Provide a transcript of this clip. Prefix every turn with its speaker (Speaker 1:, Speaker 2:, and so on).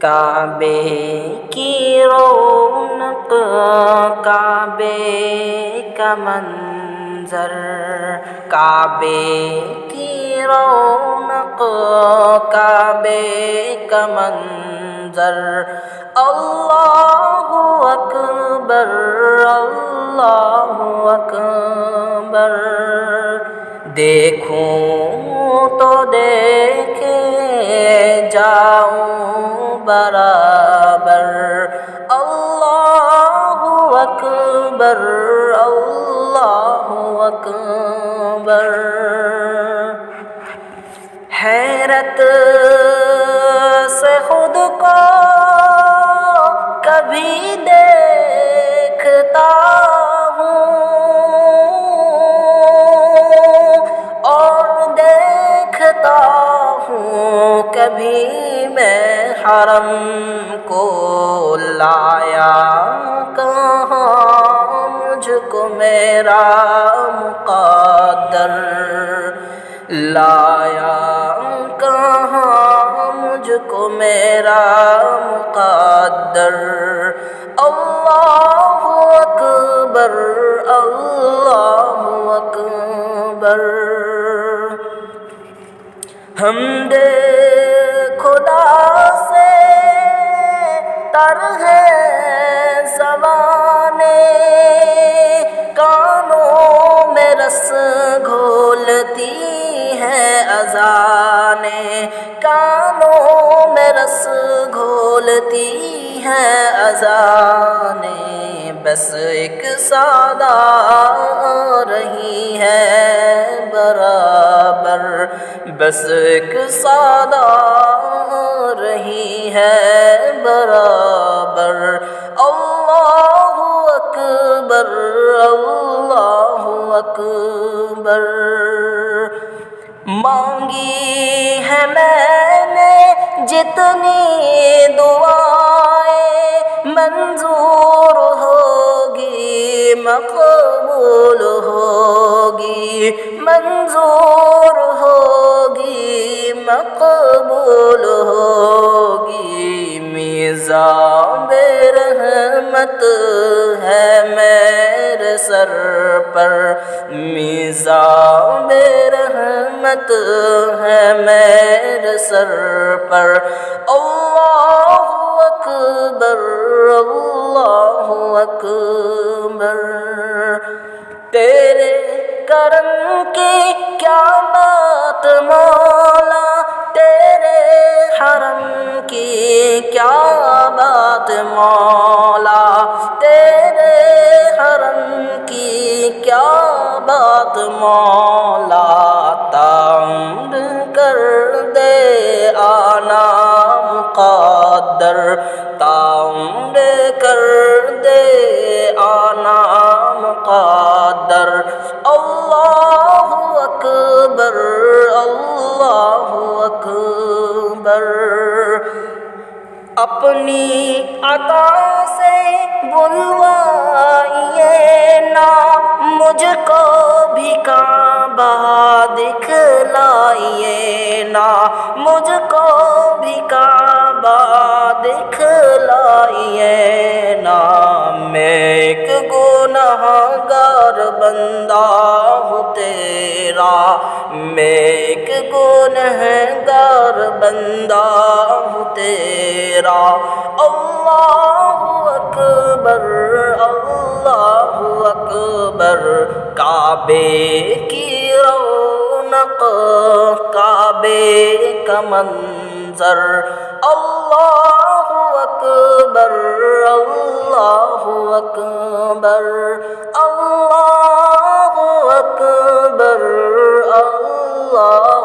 Speaker 1: کعبے کی رونق، کعبے کا منظر، کعبے کی رونق، کعبے کا منظر، اللہ اکبر، اللہ اکبر۔ دیکھوں تو دیکھے جاؤں برابر، اللہ اکبر، اللہ اکبر۔ حیرت سے خود کو کبھی دیکھتا ہوں اور دیکھتا ہوں کبھی میں حرم کو، لایا کہاں مجھ کو میرا مقدر، لایا کہاں مجھ کو میرا مقدر، اللہ اکبر، اللہ اکبر۔ حمد خدا سے تر ہے زبانیں، کانوں میں رس گھولتی ہے اذانیں، کانوں میں رس گھولتی ہے اذانیں، بس ایک صدا رہی ہے برابر، بس ایک صدا رہی ہے برابر، اللہ اکبر، اللہ اکبر۔ مانگی ہے میں نے جتنی دعائیں، منظور ہوگی مقبول ہوگی، منظور ہوگی مقبول ہوگی، میزان رحمت ہے میرے سر پر، میزان رحمت ہے میرے سر پر، اللہ اکبر، اللہ اکبر۔ تیرے کرم کی کیا بات مولا، تیرے حرم کی کیا بات مولا، تیرے حرم کی کیا بات مولا، تعمد کر دے آنا مقدر، تعمد کر دے آنا مقدر، اللہ اکبر، اللہ اکبر۔ اپنی عطا سے بلوائیے نا مجھ کو بھی کعبہ دکھلائیے نا، مجھ کو بھی کعبہ دکھلائیے نا، میں ایک گنہگار بندہ ہوں تیرا، میں ایک گنہگار بندہ ہوں تیرا، اللہ اکبر، اللہ اکبر۔ کعبے کی رونق، کعبے کا منظر، اللہ اکبر، اللہ اکبر، اللہ اکبر، اللہ